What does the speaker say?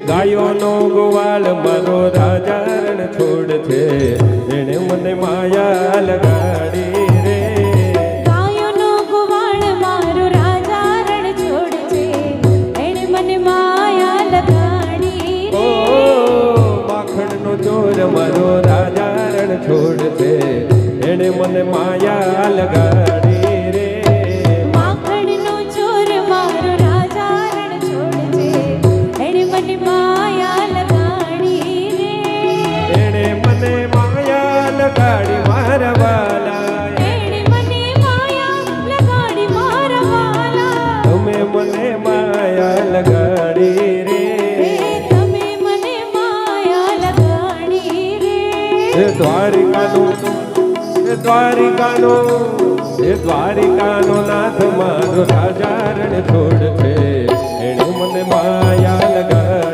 ગાયોનો ગોવાળ મારો રાજા રણ છોડ છે, એણે મને માયા લગાડી રે. ગાયોનો ગોવાળ મારો રાજા રણ છોડ છે, એણે મને માયા લગાડી રે. ઓ માખણનો ચોર મારો રાજા રણ છોડ છે, એણે મને માયા લગાડી રે. માખણનો ચોર મારો રાજા રણ છોડ છે, એણે મને માયા લગાડી રે. એણે મને માયા લગાડી મારા વાલા, એણે મને માયા લગાડી મારા વાલા. તમે મને માયા લગાડી રે. તમે મને માયા લગાડી રે. એ દ્વારિકાનો નાથ મારો રાજા રણ છોડ છે, એણે મને માયા લગાડી